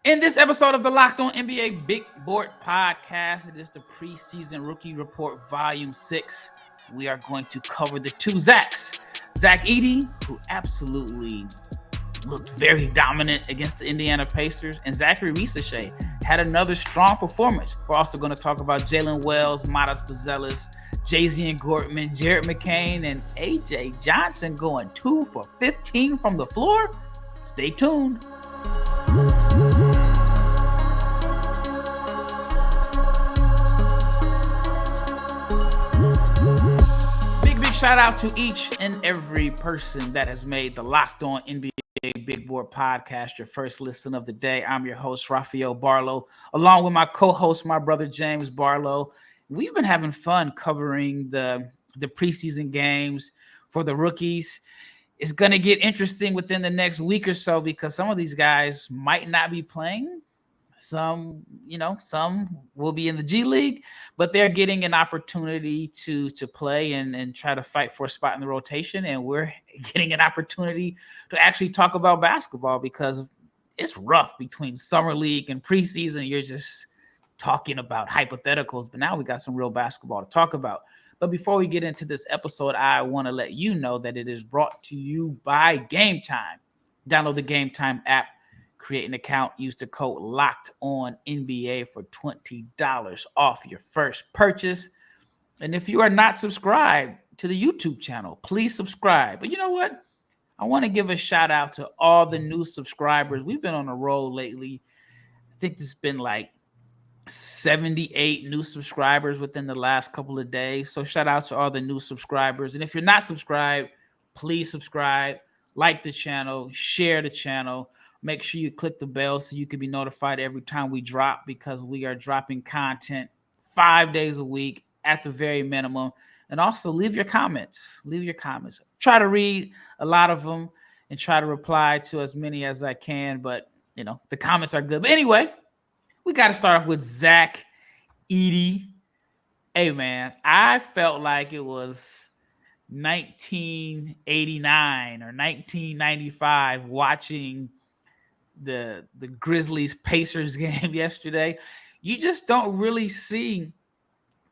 In this episode of the Locked On NBA Big Board Podcast, it is the preseason rookie report volume 6. We are going to cover the two Zachs. Zach Edey, who absolutely looked very dominant against the Indiana Pacers, and Zaccharie Risacher had another strong performance. We're also going to talk about Jaylen Wells, Buzelis, Jazian Gortman, McCain, and AJ Johnson going 2 for 15 from the floor. Stay tuned. Big shout out to each and every person that has made the Locked On NBA Big Board Podcast your first listen of the day. I'm your host, Rafael Barlowe, along with my co-host, my brother James Barlowe. We've been having fun covering the preseason games for the rookies. It's going to get interesting within the next week or so because some of these guys might not be playing. Some will be in the G League, but they're getting an opportunity to play and try to fight for a spot in the rotation. And we're getting an opportunity to actually talk about basketball because it's rough between summer league and preseason. You're just talking about hypotheticals, but now we got some real basketball to talk about. But before we get into this episode, I want to let you know that it is brought to you by Game Time. Download the Game Time app, create an account, use the code LOCKEDONNBA for $20 off your first purchase. And if you are not subscribed to the YouTube channel, please subscribe. But you know what? I want to give a shout out to all the new subscribers. We've been on a roll lately. I think it's been like 78 new subscribers within the last couple of days. So shout out to all the new subscribers. And if you're not subscribed, please subscribe, like the channel, share the channel. Make sure you click the bell so you can be notified every time we drop because we are dropping content 5 days a week at the very minimum. And also leave your comments. Try to read a lot of them and try to reply to as many as I can. But, the comments are good. But anyway, we got to start off with Zach Edey. Hey, man, I felt like it was 1989 or 1995 watching the Grizzlies Pacers game yesterday. You just don't really see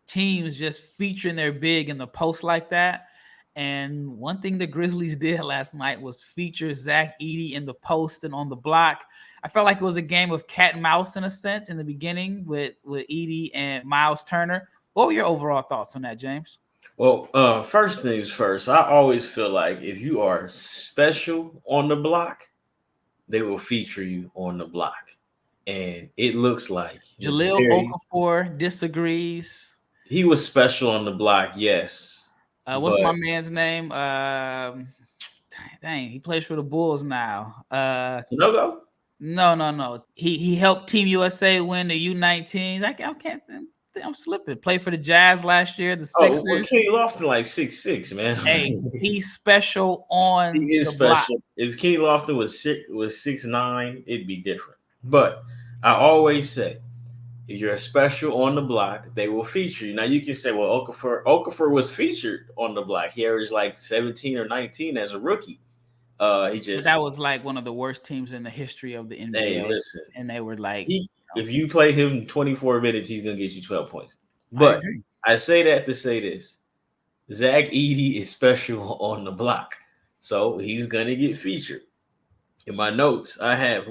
teams just featuring their big in the post like that. And one thing the Grizzlies did last night was feature Zach Edey in the post and on the block. I felt like it was a game of cat and mouse in a sense in the beginning with Edey and Miles Turner. What were your overall thoughts on that, James? Well, first things first, I always feel like if you are special on the block, they will feature you on the block. And it looks like Jahlil Okafor disagrees. He was special on the block, yes. What's my man's name? Dang, he plays for the Bulls now. No. No. He helped Team USA win the U19s. I can't. I'm slipping. Played for the Jazz last year. The Sixers. Well, Kenny Lofton like 6'6", man. Hey, he's special on. He is special. Block. If Kenny Lofton was 6'9", it'd be different. But I always say, if you're special on the block, they will feature you. Now you can say, well, Okafor was featured on the block. He averaged like 17 or 19 as a rookie. That was like one of the worst teams in the history of the NBA. Hey, listen, and they were like, if you play him 24 minutes, he's gonna get you 12 points. But I say that to say this: Zach Edey is special on the block, so he's gonna get featured. In my notes, I have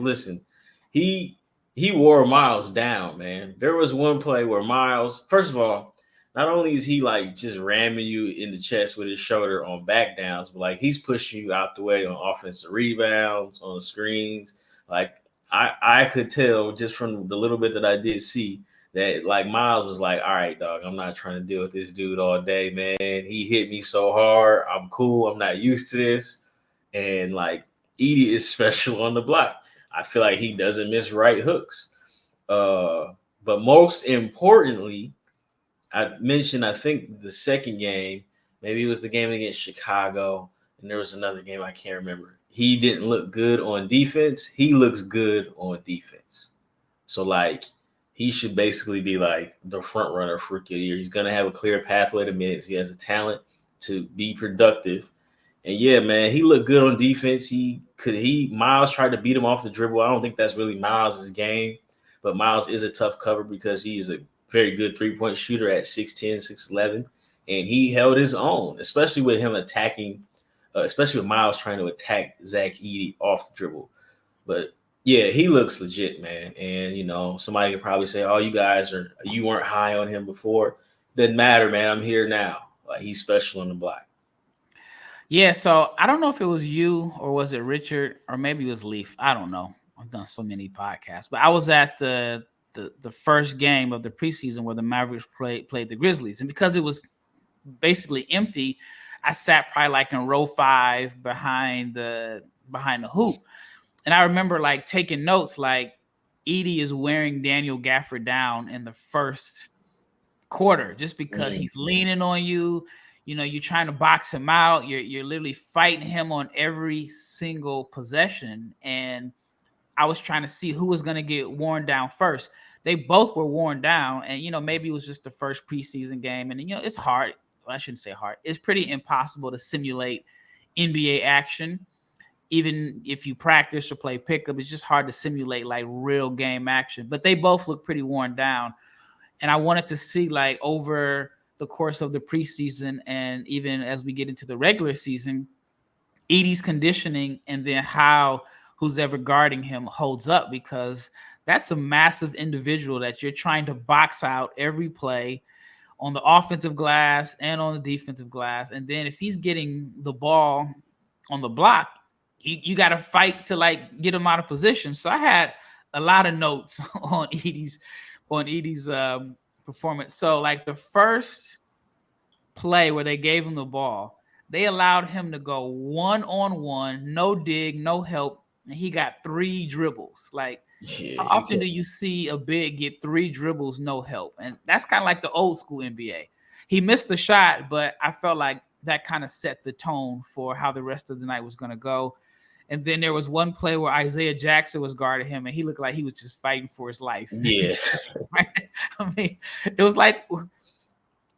he wore Miles down, man. There was one play where Miles, first of all, not only is he like just ramming you in the chest with his shoulder on back downs, but like he's pushing you out the way on offensive rebounds, on the screens. Like I could tell just from the little bit that I did see that like Miles was like, all right, dog, I'm not trying to deal with this dude all day, man. He hit me so hard. I'm cool. I'm not used to this. And like Edey is special on the block. I feel like he doesn't miss right hooks. But most importantly, I mentioned, I think the second game, maybe it was the game against Chicago, and there was another game I can't remember. He didn't look good on defense. He looks good on defense. So, like, he should basically be, like, the front runner for Rookie of the Year. He's going to have a clear pathway to minutes. He has a talent to be productive. And yeah, man, he looked good on defense. Miles tried to beat him off the dribble. I don't think that's really Miles' game, but Miles is a tough cover because he's a very good 3-point shooter at 6'10", 6'11", and he held his own, especially with him attacking, especially with Miles trying to attack Zach Edey off the dribble. But yeah, he looks legit, man. And somebody could probably say, "Oh, you weren't high on him before." Doesn't matter, man. I'm here now. Like, he's special on the block. Yeah, so I don't know if it was you or was it Richard or maybe it was Leaf. I don't know. I've done so many podcasts, but I was at the first game of the preseason where the Mavericks played the Grizzlies, and because it was basically empty, I sat probably like in row 5 behind the hoop, and I remember like taking notes. Like, Edey is wearing Daniel Gafford down in the first quarter just because he's leaning on you. You're trying to box him out. You're literally fighting him on every single possession. And I was trying to see who was going to get worn down first. They both were worn down. And, maybe it was just the first preseason game. And, it's hard. Well, I shouldn't say hard. It's pretty impossible to simulate NBA action. Even if you practice or play pickup, it's just hard to simulate like real game action. But they both look pretty worn down. And I wanted to see, like, over the course of the preseason and even as we get into the regular season, Edey's conditioning and then how who's ever guarding him holds up, because that's a massive individual that you're trying to box out every play on the offensive glass and on the defensive glass. And then if he's getting the ball on the block, you got to fight to like get him out of position. So I had a lot of notes on Edey's performance. So like the first play where they gave him the ball, they allowed him to go 1-on-1, no dig, no help, and he got 3 dribbles. Like, how often do you see a big get 3 dribbles, no help? And that's kind of like the old school NBA. He missed a shot, but I felt like that kind of set the tone for how the rest of the night was going to go. And then there was one play where Isaiah Jackson was guarding him, and he looked like he was just fighting for his life. Yeah. I mean, it was like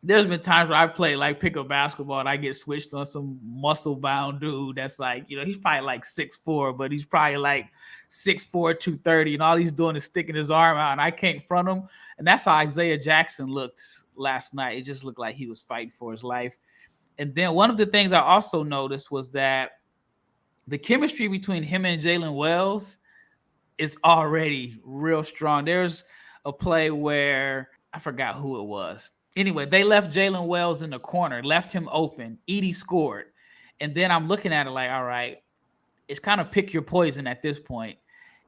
there's been times where I play like pickup basketball and I get switched on some muscle-bound dude that's like, he's probably like 6'4", but he's probably like 6'4", 230, and all he's doing is sticking his arm out, and I can't front him. And that's how Isaiah Jackson looked last night. It just looked like he was fighting for his life. And then one of the things I also noticed was that the chemistry between him and Jaylen Wells is already real strong. There's a play where I forgot who it was. Anyway, they left Jaylen Wells in the corner, left him open. Edey scored. And then I'm looking at it like, all right, it's kind of pick your poison at this point.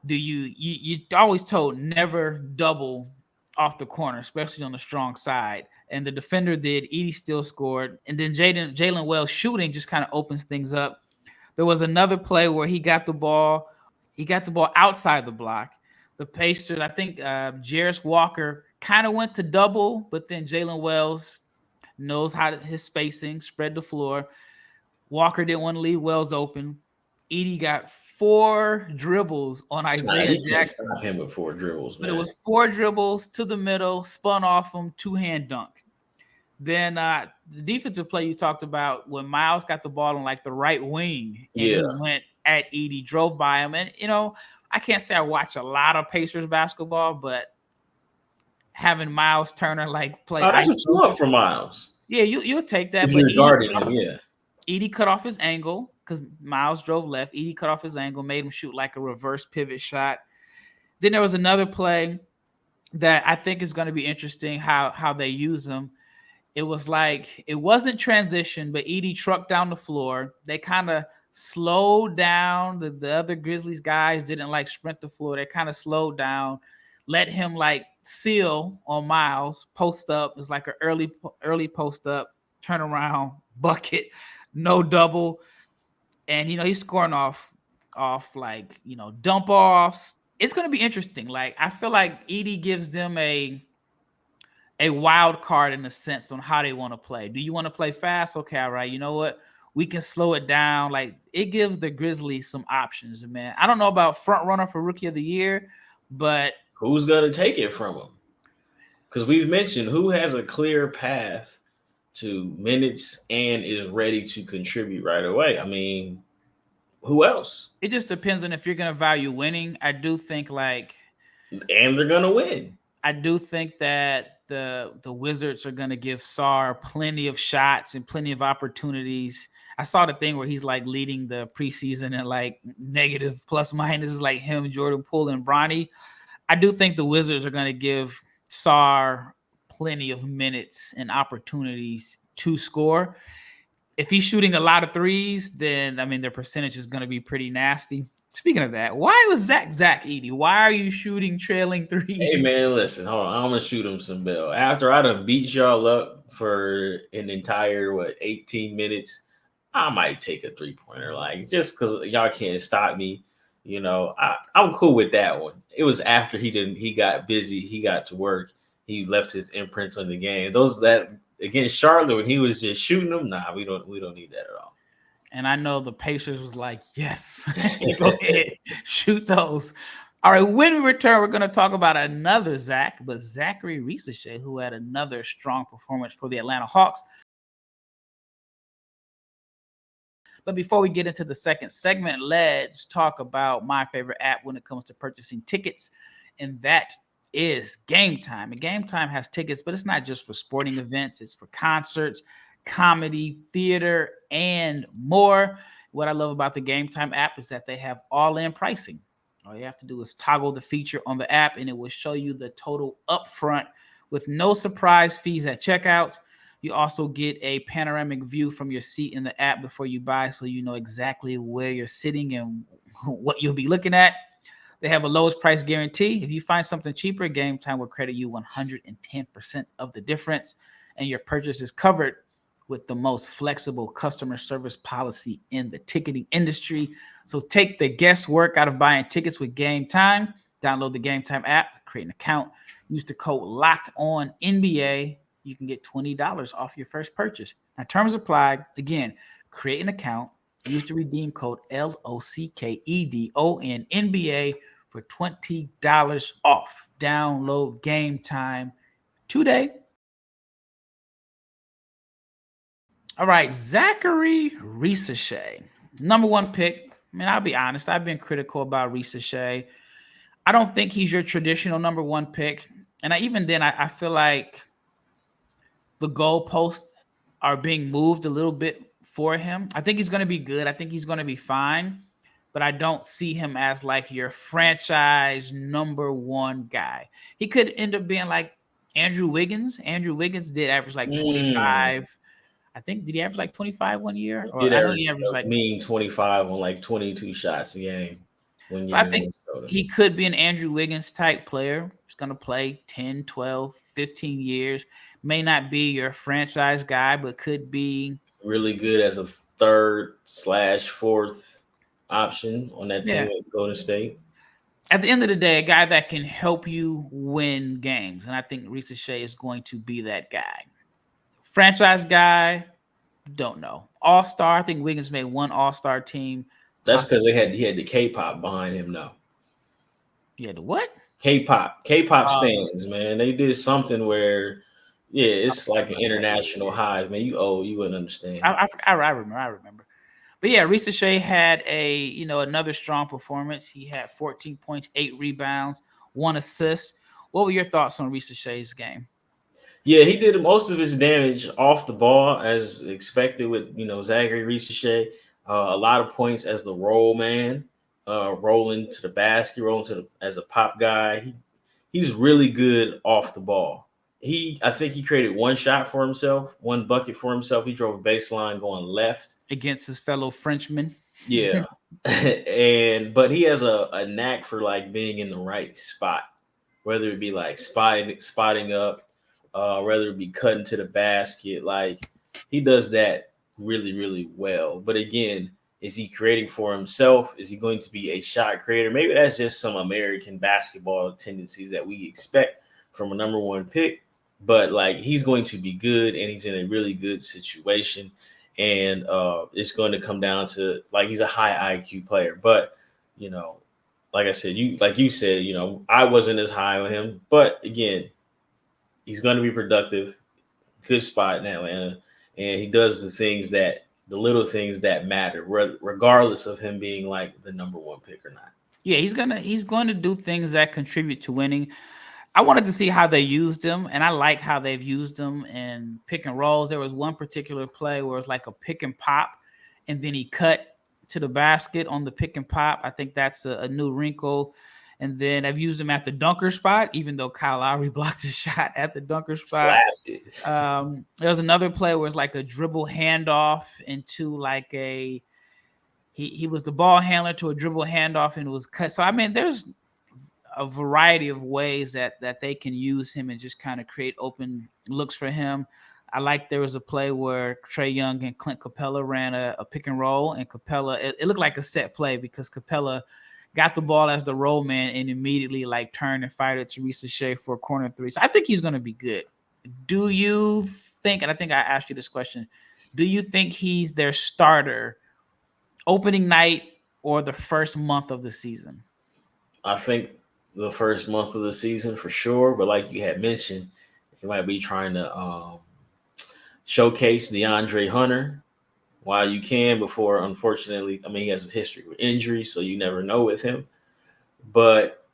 You're always told never double off the corner, especially on the strong side. And the defender did. Edey still scored. And then Jaylen Wells shooting just kind of opens things up. There was another play where he got the ball outside the block. The Pacers, I think Jarris Walker kind of went to double, but then Jaylen Wells knows his spacing, spread the floor. Walker didn't want to leave Wells open. Edey got 4 dribbles on Isaiah Jackson. Stop him with 4 dribbles, man. But it was 4 dribbles to the middle, spun off him, 2-hand dunk. Then the defensive play you talked about, when Miles got the ball on like the right wing and he went at Edey, drove by him. And, I can't say I watch a lot of Pacers basketball, but having Miles Turner like play. That's what you want from Miles. Yeah, you'll take that. If but you're guarding him, yeah. Edey cut off his angle because Miles drove left. Edey cut off his angle, made him shoot like a reverse pivot shot. Then there was another play that I think is going to be interesting how they use him. It was like, it wasn't transition, but Edey trucked down the floor. They kind of slowed down. The other Grizzlies guys didn't like sprint the floor. They kind of slowed down, let him like seal on Miles, post up. It was like an early post up, turn around, bucket, no double. And, he's scoring off like, dump offs. It's going to be interesting. Like, I feel like Edey gives them a wild card in a sense on how they want to play. Do you want to play fast? Okay, all right. You know what? We can slow it down. Like, it gives the Grizzlies some options, man. I don't know about front runner for Rookie of the Year, but who's going to take it from him? Because we've mentioned who has a clear path to minutes and is ready to contribute right away. I mean, who else? It just depends on if you're going to value winning. I do think and they're going to win. I do think that the Wizards are going to give Sarr plenty of shots and plenty of opportunities. I saw the thing where he's like leading the preseason and like negative plus minus is like him, Jordan Poole, and Bronny. I do think the Wizards are going to give Sarr plenty of minutes and opportunities to score. If he's shooting a lot of threes, then I mean their percentage is going to be pretty nasty. Speaking of that, why was Zach Edey? Why are you shooting trailing threes? Hey man, listen, hold on. I'm gonna shoot him some bell. After I done beat y'all up for an entire 18 minutes, I might take a 3-pointer. Like just because y'all can't stop me, I'm cool with that one. It was after he got busy, he got to work, he left his imprints on the game. Those that against Charlotte when he was just shooting them, nah, we don't need that at all. And I know the Pacers was like, yes, go ahead, shoot those. All right, when we return, we're going to talk about another Zach, but Zaccharie Risacher, who had another strong performance for the Atlanta Hawks. But before we get into the second segment, let's talk about my favorite app when it comes to purchasing tickets, and that is Game Time. And Game Time has tickets, but it's not just for sporting events. It's for concerts, comedy, theater, and more. What I love about the Game Time app is that they have all-in pricing. All you have to do is toggle the feature on the app, and it will show you the total upfront with no surprise fees at checkout. You also get a panoramic view from your seat in the app before you buy, so you know exactly where you're sitting and what you'll be looking at. They have a lowest price guarantee. If you find something cheaper, Game Time will credit you 110% of the difference, and your purchase is covered with the most flexible customer service policy in the ticketing industry. So take the guesswork out of buying tickets with Game Time. Download the Game Time app, create an account, use the code LOCKEDONNBA. You can get $20 off your first purchase. Now, terms apply. Again, create an account, use the redeem code LOCKEDONNBA for $20 off. Download Game Time today. All right, Zaccharie Risacher, number one pick. I mean, I'll be honest. I've been critical about Risacher. I don't think he's your traditional number one pick. And I feel like the goalposts are being moved a little bit for him. I think he's going to be good. I think he's going to be fine. But I don't see him as like your franchise number one guy. He could end up being like Andrew Wiggins. Andrew Wiggins did average like 25. I think, did he average like 25 one year? Or I know he averaged like 25 on like 22 shots a game. So I think he could be an Andrew Wiggins type player. He's going to play 10, 12, 15 years. May not be your franchise guy, but could be really good as a third/fourth option on that team at Golden State. At the end of the day, a guy that can help you win games. And I think Risacher is going to be that guy. Franchise guy, don't know. All-star, I think Wiggins made one all-star team. That's because he had the K-pop behind him, though. He had the what? K-pop stands, man. They did something where, it's like an international hive, man. You wouldn't understand. I remember. But yeah, Risacher had another strong performance. He had 14 points, 8 rebounds, 1 assist. What were your thoughts on Risacher's game? Yeah, he did most of his damage off the ball as expected with, Zaccharie Risacher. A lot of points as the roll man, rolling to the basket, as a pop guy. He's really good off the ball. I think he created one shot for himself, one bucket for himself. He drove a baseline going left. Against his fellow Frenchman. Yeah. But he has a knack for like being in the right spot, whether it be like spotting up, whether it be cutting to the basket. Like he does that really, really well. But again, is he creating for himself? Is he going to be a shot creator? Maybe that's just some American basketball tendencies that we expect from a number one pick. But like he's going to be good, and he's in a really good situation. And it's going to come down to like he's a high IQ player. But like I said, you said, I wasn't as high on him. But again, he's going to be productive. good spot in Atlanta, and he does the little things that matter, regardless of him being like the number one pick or not. Yeah, he's going to do things that contribute to winning. I wanted to see how they used him, and I like how they've used him in pick and rolls. There was one particular play where it's like a pick and pop, and then he cut to the basket on the pick and pop. I think that's a new wrinkle. And then I've used him at the dunker spot, even though Kyle Lowry blocked his shot at the dunker spot. There was another play where it's like a dribble handoff into like he was the ball handler to a dribble handoff and it was cut. So I mean, there's a variety of ways that they can use him and just kind of create open looks for him. I like there was a play where Trae Young and Clint Capella ran a pick and roll, and Capella, it looked like a set play because Capella got the ball as the roll man and immediately like turned and fired it to Risacher for a corner three. So I think he's going to be good. Do you think, and I think I asked you this question, do you think he's their starter opening night or the first month of the season? I think the first month of the season for sure, but like you had mentioned, he might be trying to showcase DeAndre Hunter while you can before, unfortunately, I mean, he has a history with injuries, so you never know with him. But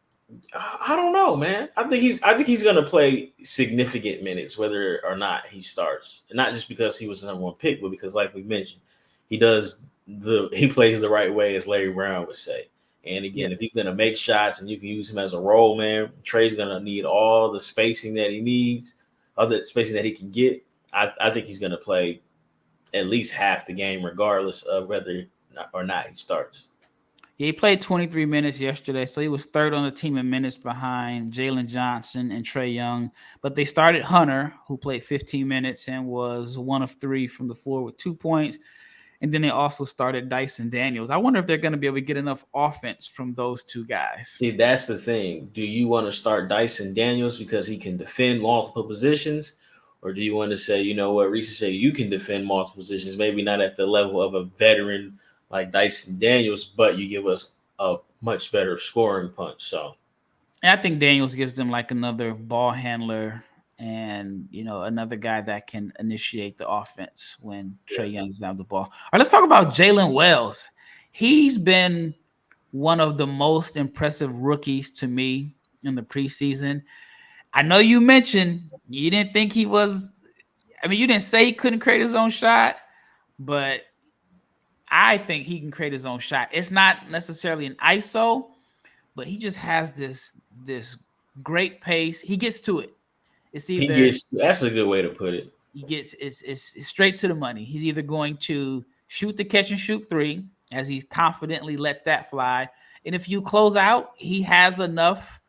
I don't know, man. I think he's going to play significant minutes, whether or not he starts. And not just because he was the number one pick, but because, like we mentioned, he plays the right way, as Larry Brown would say. And again, if he's going to make shots and you can use him as a role man, Trae's going to need all the spacing that he needs, all the spacing that he can get. I think he's going to play at least half the game, regardless of whether or not he starts. Yeah, he played 23 minutes yesterday, so he was third on the team in minutes behind Jalen Johnson and Trae Young. But they started Hunter, who played 15 minutes and was 1 of 3 from the floor with 2 points. And then they also started Dyson Daniels. I wonder if they're going to be able to get enough offense from those two guys. See, that's the thing. Do you want to start Dyson Daniels because he can defend multiple positions? Or do you want to say, you know what, Risacher, you can defend multiple positions, maybe not at the level of a veteran like Dyson Daniels, but you give us a much better scoring punch. So and I think Daniels gives them like another ball handler and, another guy that can initiate the offense when Trae Young's down the ball. All right, let's talk about Jaylen Wells. He's been one of the most impressive rookies to me in the preseason. I know you mentioned you didn't think he was – I mean, you didn't say he couldn't create his own shot, but I think he can create his own shot. It's not necessarily an ISO, but he just has this great pace. He gets to it. It's either that's a good way to put it. He gets it's straight to the money. He's either going to shoot the catch and shoot three, as he confidently lets that fly, and if you close out, he has enough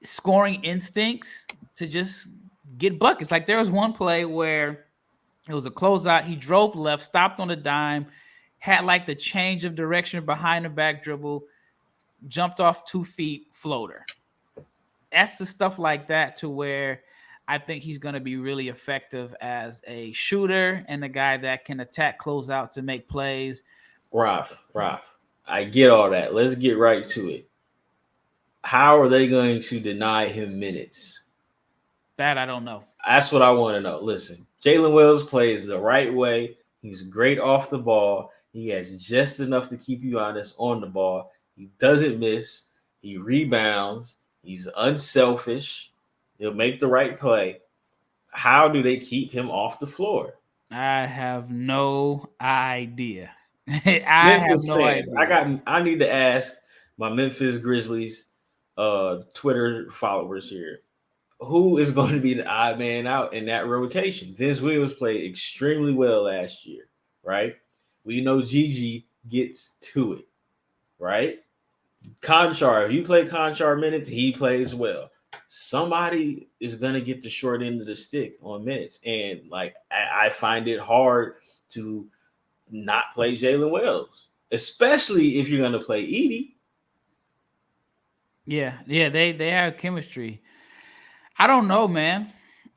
scoring instincts to just get buckets. Like there was one play where it was a closeout. He drove left, stopped on a dime, had like the change of direction behind the back dribble, jumped off 2 feet, floater. That's the stuff like that to where I think he's going to be really effective as a shooter and a guy that can attack closeout to make plays. Raf, I get all that. Let's get right to it. How are they going to deny him minutes? That I don't know. That's what I want to know. Listen, Jaylen Wells plays the right way. He's great off the ball. He has just enough to keep you honest on the ball. He doesn't miss. He rebounds. He's unselfish. He'll make the right play. How do they keep him off the floor? I have no idea. I need to ask my Memphis Grizzlies Twitter followers here. Who is going to be the odd man out in that rotation? Vince Williams played extremely well last year, right? We know Gigi gets to it, right? Conchar, if you play Conchar minutes, he plays well. Somebody is going to get the short end of the stick on minutes. And like I find it hard to not play Jaylen Wells, especially if you're going to play Edey. Yeah, they have chemistry. I don't know, man.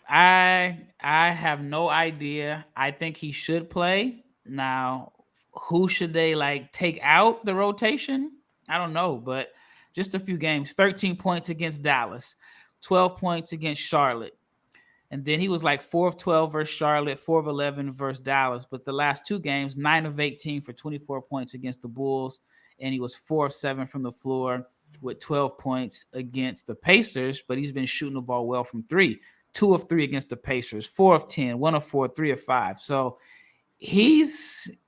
I have no idea. I think he should play. Now, who should they like take out the rotation? I don't know, but just a few games. 13 points against Dallas, 12 points against Charlotte. And then he was like 4 of 12 versus Charlotte, 4 of 11 versus Dallas. But the last two games, 9 of 18 for 24 points against the Bulls. And he was 4 of 7 from the floor with 12 points against the Pacers. But he's been shooting the ball well from 3. 2 of 3 against the Pacers, 4 of 10, 1 of 4, 3 of 5. So he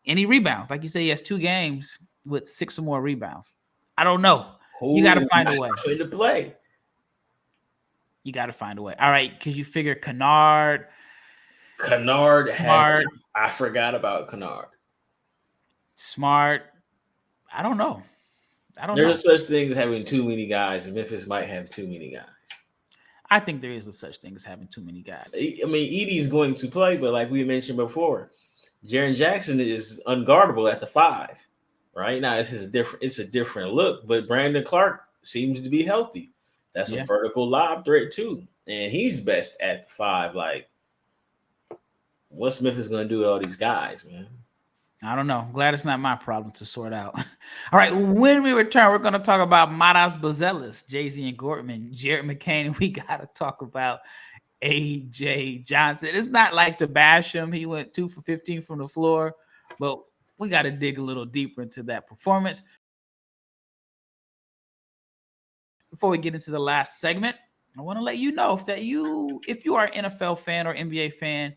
rebounds. Like you say, he has 2 games with 6 or more rebounds. I don't know. You got to find a way. To play. You got to find a way. All right, because you figure Kennard. I forgot about Kennard. Smart. I don't know. There's such thing as having too many guys, and Memphis might have too many guys. I think there is a such thing as having too many guys. I mean, Edey's going to play, but like we mentioned before, Jaren Jackson is unguardable at the 5. Right now, it's a different look, but Brandon Clark seems to be healthy. That's a vertical lob threat too, and he's best at the 5. Like, what's Memphis going to do with all these guys, man? I don't know. Glad it's not my problem to sort out. All right, when we return, we're going to talk about Buzelis, Jazian Gortman, Jared McCain, and we got to talk about A.J. Johnson. It's not like to bash him. He went 2 for 15 from the floor, but we got to dig a little deeper into that performance. Before we get into the last segment, I want to let you know if you are an NFL fan or NBA fan,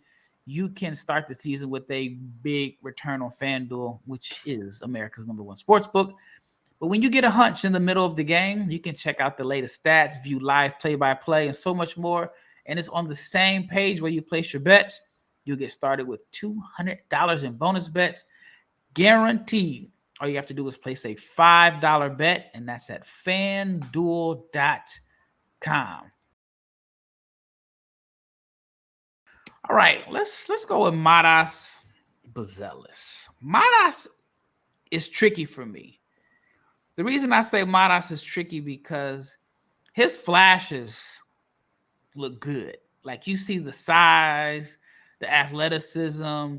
you can start the season with a big return on FanDuel, which is America's #1 sportsbook. But when you get a hunch in the middle of the game, you can check out the latest stats, view live play-by-play, and so much more. And it's on the same page where you place your bets. You'll get started with $200 in bonus bets, guaranteed. All you have to do is place a $5 bet, and that's at FanDuel.com. All right, let's go with Buzelis. Matas is tricky for me. The reason I say Matas is tricky because his flashes look good. Like, you see the size, the athleticism,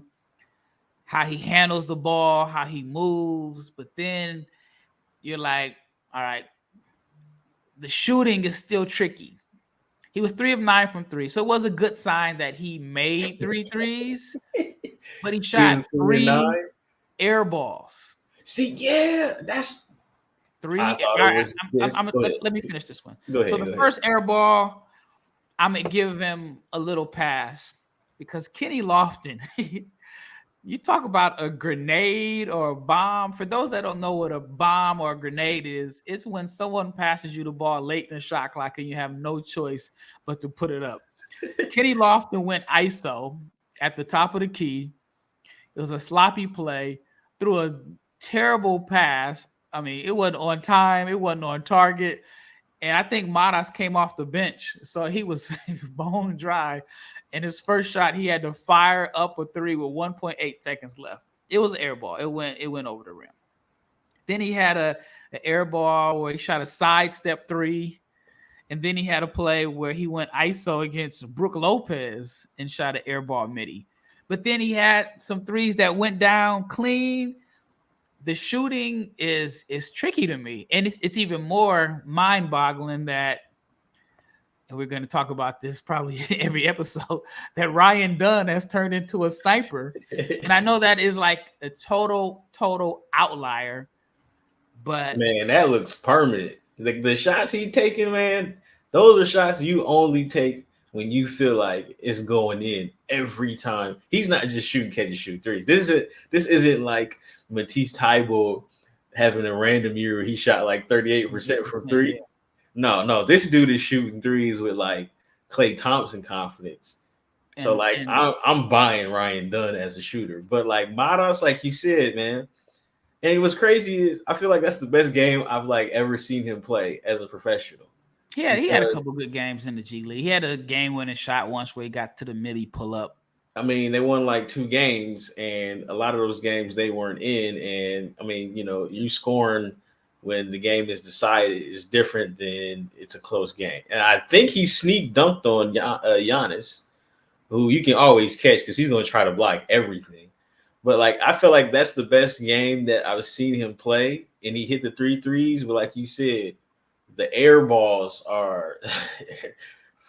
how he handles the ball, how he moves, but then you're like, all right, the shooting is still tricky. He was 3 of 9 from 3, so it was a good sign that he made 3 threes, but he shot 3 air balls. See, yeah, that's 3. Let me finish this one. Go ahead, first air ball, I'm going to give him a little pass because Kenny Lofton, you talk about a grenade or a bomb. For those that don't know what a bomb or a grenade is, it's when someone passes you the ball late in the shot clock and you have no choice but to put it up. Kenny Lofton went ISO at the top of the key. It was a sloppy play, threw a terrible pass. I mean, it wasn't on time. It wasn't on target. And I think Matas came off the bench, so he was bone dry. And his first shot, he had to fire up a 3 with 1.8 seconds left. It was an air ball. It went over the rim. Then he had an air ball where he shot a sidestep 3. And then he had a play where he went ISO against Brook Lopez and shot an air ball midi. But then he had some 3s that went down clean. The shooting is tricky to me. And it's even more mind-boggling that, and we're going to talk about this probably every episode, that Ryan Dunn has turned into a sniper. And I know that is like a total outlier, but man, that looks permanent. Like the shots he taking, man, those are shots you only take when you feel like it's going in every time. He's not just shooting, catch and shoot 3s. This isn't like Matisse Thybulle having a random year where he shot like 38% from 3. Yeah. No, this dude is shooting 3s with like Klay Thompson confidence. So I'm buying Ryan Dunn as a shooter, but like Matas, like you said, man. And what's crazy is I feel like that's the best game I've like ever seen him play as a professional. Yeah, he had a couple good games in the G League. He had a game-winning shot once where he got to the midi pull-up. I mean, they won like 2 games, and a lot of those games they weren't in. And I mean, you know, you scoring when the game is decided is different than it's a close game. And I think he sneak dunked on Giannis, who you can always catch because he's going to try to block everything. But like, I feel like that's the best game that I've seen him play, and he hit the 3 threes. But like you said, the air balls are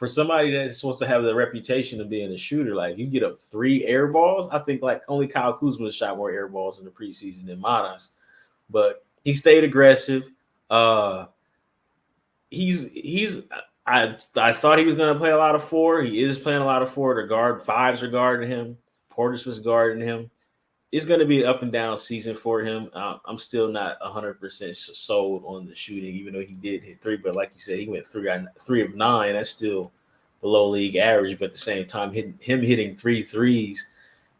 for somebody that's supposed to have the reputation of being a shooter, like you get up 3 air balls. I think like only Kyle Kuzma shot more air balls in the preseason than Manas, but he stayed aggressive. I thought he was going to play a lot of 4. He is playing a lot of 4. The guard 5s are guarding him. Portis was guarding him. It's going to be an up and down season for him. I'm still not 100% sold on the shooting, even though he did hit 3. But like you said, he went 3 of 9. That's still below league average. But at the same time, hitting 3 threes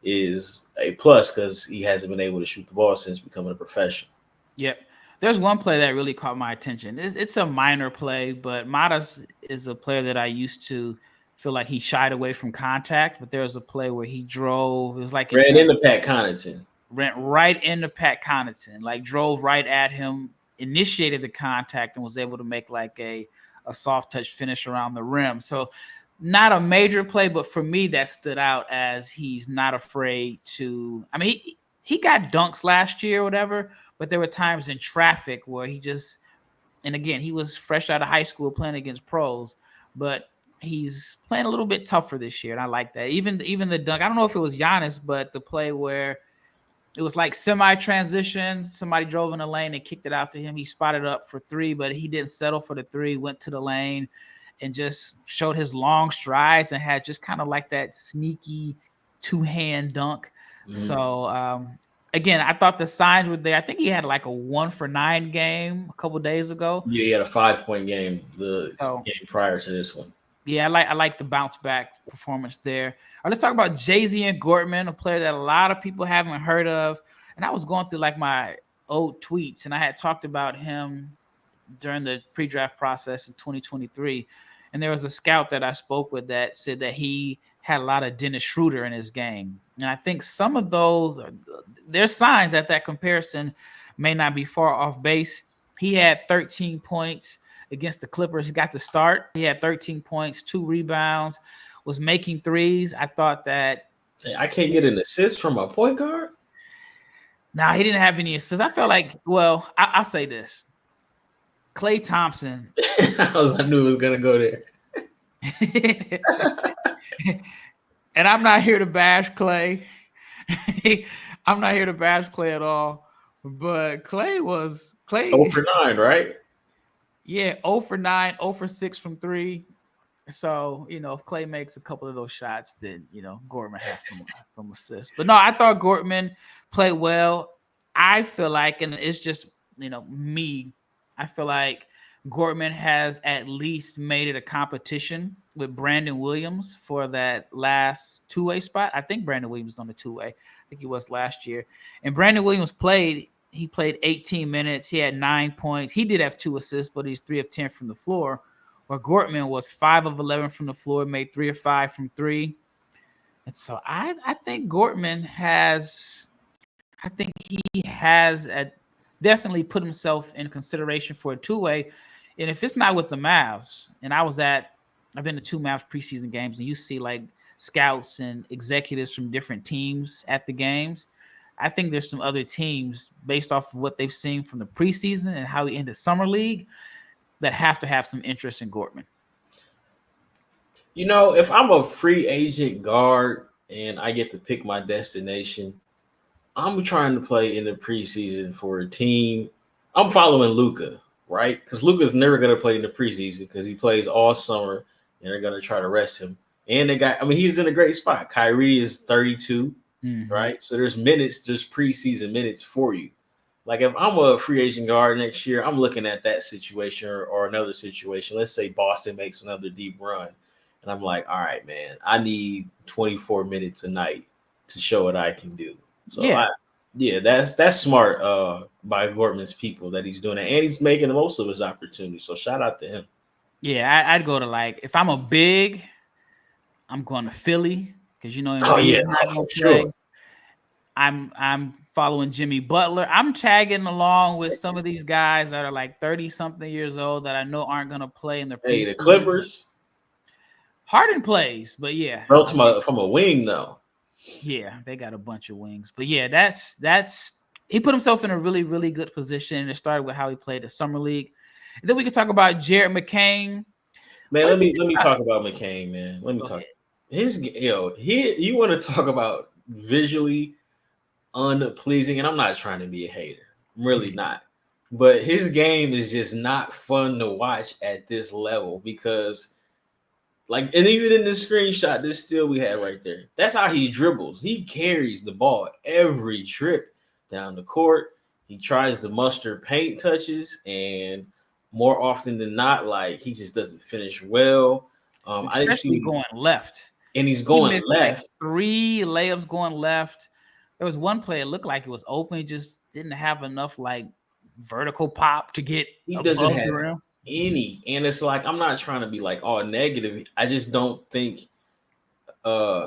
is a plus because he hasn't been able to shoot the ball since becoming a professional. Yep. There's one play that really caught my attention. It's a minor play, but Matas is a player that I used to feel like he shied away from contact. But there was a play where he drove. It was like ran into Pat Connaughton. Ran right into Pat Connaughton. Like drove right at him, initiated the contact, and was able to make like a soft touch finish around the rim. So not a major play, but for me that stood out as he's not afraid to. I mean, he got dunks last year or whatever. But there were times in traffic where he just, and again, he was fresh out of high school playing against pros, but he's playing a little bit tougher this year, and I like that. Even the dunk, I don't know if it was Giannis, but the play where it was like semi-transition, somebody drove in the lane and kicked it out to him. He spotted up for 3, but he didn't settle for the 3, went to the lane and just showed his long strides and had just kind of like that sneaky 2-hand dunk. Mm-hmm. So, again, I thought the signs were there. I think he had like a 1-for-9 game a couple days ago. Yeah, he had a 5-point game game prior to this one. Yeah, I like the bounce back performance there. All right, let's talk about Jazian Gortman, a player that a lot of people haven't heard of. And I was going through like my old tweets, and I had talked about him during the pre-draft process in 2023. And there was a scout that I spoke with that said that he had a lot of Dennis Schroeder in his game. And I think some of those, there's signs that comparison may not be far off base. He had 13 points against the Clippers. He got the start. He had 13 points, 2 rebounds, was making threes. I thought that. I can't get an assist from a point guard? Nah, he didn't have any assists. I felt like, well, I'll say this. Klay Thompson. I knew it was going to go there. And I'm not here to bash Klay. I'm not here to bash Klay at all. But Klay 0 for 9, right? Yeah, 0 for 9, 0 for 6 from 3. So, if Klay makes a couple of those shots, then, Gortman has some assists. But no, I thought Gortman played well. I feel like, and it's just, me, I feel like Gortman has at least made it a competition with Brandon Williams for that last 2-way spot. I think Brandon Williams is on the 2-way. I think he was last year. And Brandon Williams played 18 minutes. He had 9 points. He did have 2 assists, but he's 3 of 10 from the floor. Where Gortman was 5 of 11 from the floor, made 3 of 5 from 3. And so I think Gortman has definitely put himself in consideration for a 2-way. And if it's not with the Mavs, and I've been to 2 Mavs preseason games, and you see like scouts and executives from different teams at the games. I think there's some other teams based off of what they've seen from the preseason and how he ended summer league that have to have some interest in Gortman. If I'm a free agent guard and I get to pick my destination, I'm trying to play in the preseason for a team. I'm following Luka, right? Because Luka's never going to play in the preseason because he plays all summer and they're going to try to rest him. And he's in a great spot. Kyrie is 32, right? So there's preseason minutes for you. Like if I'm a free agent guard next year, I'm looking at that situation or another situation. Let's say Boston makes another deep run. And I'm like, all right, man, I need 24 minutes a night to show what I can do. So that's smart by Gortman's people that he's doing that. And he's making the most of his opportunity. So shout out to him. Yeah, I'd go to if I'm a big, I'm going to Philly because sure. I'm following Jimmy Butler. I'm tagging along with some of these guys that are like 30-something years old that I know aren't going to play in the preseason. Hey, the Clippers. Harden plays, but yeah. Bro, from a wing though. Yeah, they got a bunch of wings. But yeah, that's he put himself in a really, really good position. And it started with how he played the summer league. And then we can talk about Jared McCain. Man, let me talk about McCain, man. Let me talk. You want to talk about visually unpleasing, and I'm not trying to be a hater. I'm really not. But his game is just not fun to watch at this level because, like, and even in this screenshot, this still we had right there, that's how he dribbles. He carries the ball every trip down the court. He tries to muster paint touches, and more often than not, like, he just doesn't finish well. Especially going left. And he's going left. Like 3 layups going left. There was one play, it looked like it was open. He just didn't have enough like vertical pop to get above the rim. Any. And it's like, I'm not trying to be like all negative. I just don't think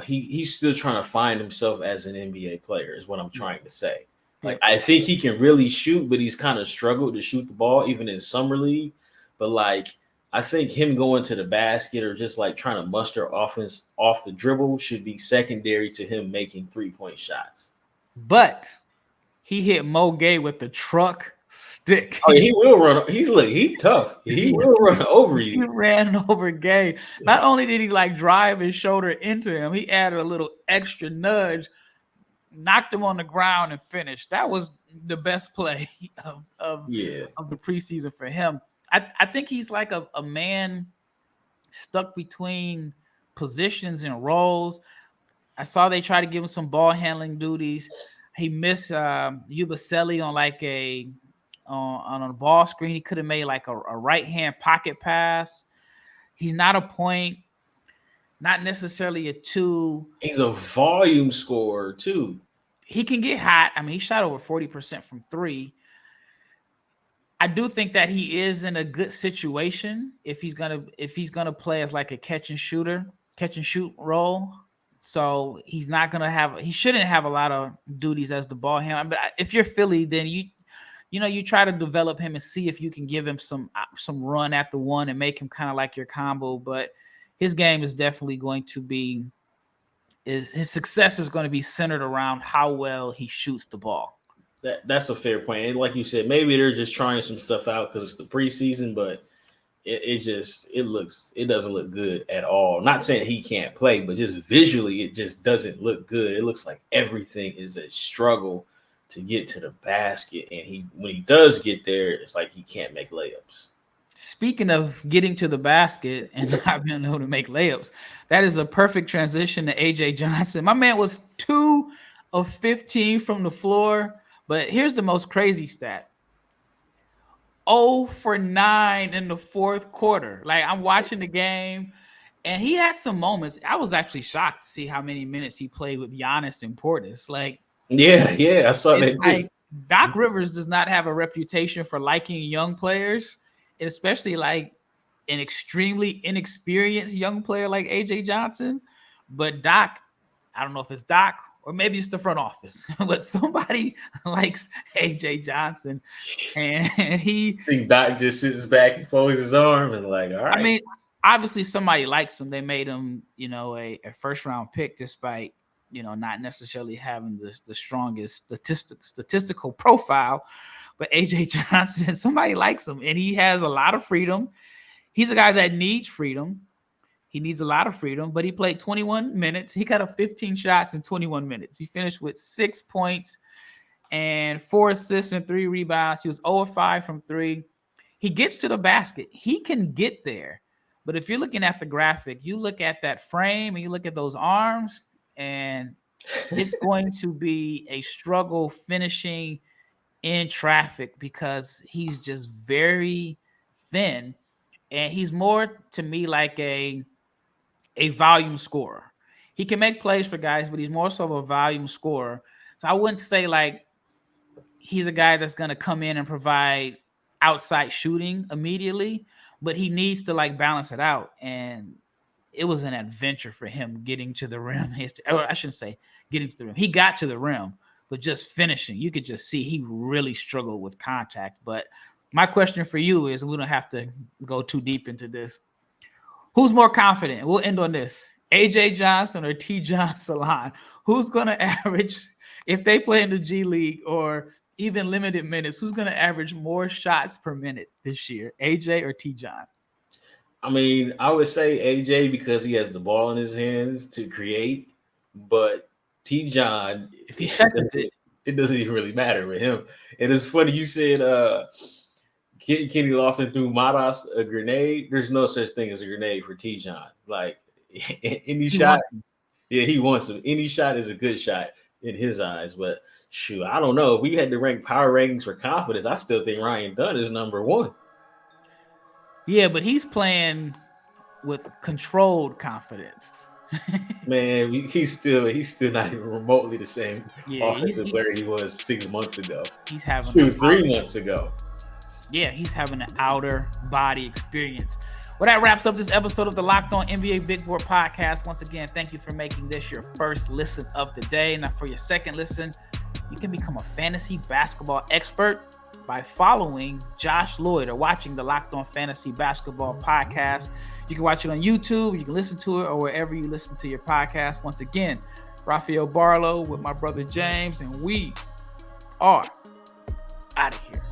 he's still trying to find himself as an NBA player is what I'm trying to say. Like, I think he can really shoot, but he's kind of struggled to shoot the ball even in summer league. But like, I think him going to the basket or just like trying to muster offense off the dribble should be secondary to him making 3-point shots. But he hit Mo Gay with the truck stick. Oh, he will run. He's tough. He will run over you. He ran over Gay. Not only did he like drive his shoulder into him, he added a little extra nudge, knocked him on the ground, and finished. That was the best play of the preseason for him. I think he's like a man stuck between positions and roles. I saw they try to give him some ball handling duties. He missed Buzelis on like on a ball screen. He could have made like a right hand pocket pass. He's not a point, not necessarily a 2. He's a volume scorer too. He can get hot. I mean, he shot over 40% from 3. I do think that he is in a good situation if he's gonna play as like a catch and shoot role. So he shouldn't have a lot of duties as the ball handler. But if you're Philly, then you try to develop him and see if you can give him some run at the one and make him kind of like your combo. But his game is definitely going to be his success is going to be centered around how well he shoots the ball. That's a fair point. And like you said, maybe they're just trying some stuff out because it's the preseason, but it doesn't look good at all. Not saying he can't play, but just visually, it just doesn't look good. It looks like everything is a struggle to get to the basket, and when he does get there, it's like he can't make layups. Speaking of getting to the basket and not being able to make layups, that is a perfect transition to AJ Johnson. My man was 2 of 15 from the floor. But here's the most crazy stat. 0 for 9 in the fourth quarter. Like, I'm watching the game, and he had some moments. I was actually shocked to see how many minutes he played with Giannis and Portis. Like, I saw that too. Like, Doc Rivers does not have a reputation for liking young players, especially like an extremely inexperienced young player like AJ Johnson. But Doc, I don't know if it's Doc or maybe it's the front office, but somebody likes AJ Johnson, and I think Doc just sits back and folds his arm and like, all right. I mean, obviously somebody likes him. They made him, a first round pick, despite not necessarily having the strongest statistical profile. But AJ Johnson, somebody likes him, and he has a lot of freedom. He's a guy that needs freedom. He needs a lot of freedom, but he played 21 minutes. He got up 15 shots in 21 minutes. He finished with 6 points and 4 assists and 3 rebounds. He was 0 of 5 from 3. He gets to the basket. He can get there. But if you're looking at the graphic, you look at that frame and you look at those arms, and it's going to be a struggle finishing in traffic because he's just very thin. And he's more, to me, like a volume scorer. He can make plays for guys, but he's more so of a volume scorer. So I wouldn't say like he's a guy that's going to come in and provide outside shooting immediately, but he needs to like balance it out. And it was an adventure for him getting to the rim. Or I shouldn't say getting to the rim. He got to the rim, but just finishing, you could just see he really struggled with contact. But my question for you is, we don't have to go too deep into this. Who's more confident? We'll end on this. AJ Johnson or T-John Salon? Who's going to average, if they play in the G League or even limited minutes, who's going to average more shots per minute this year, AJ or T-John? I mean, I would say AJ because he has the ball in his hands to create, but T. John, if he touches it doesn't even really matter with him. And it's funny you said Kenny Lofton threw Matas a grenade. There's no such thing as a grenade for T. John. Like any shot, he wants him. Any shot is a good shot in his eyes. But shoot, I don't know. If we had to rank power rankings for confidence, I still think Ryan Dunn is number one. Yeah, but he's playing with controlled confidence. Man, he's still not even remotely the same offensive player he was 6 months ago. He's having 3 months ago. Yeah, he's having an outer body experience. Well, that wraps up this episode of the Locked On NBA Big Board Podcast. Once again, thank you for making this your first listen of the day. Now, for your second listen, you can become a fantasy basketball expert by following Josh Lloyd or watching the Locked On Fantasy Basketball Podcast. You can watch it on YouTube, you can listen to it, or wherever you listen to your podcast. Once again, Rafael Barlowe with my brother James, and we are out of here.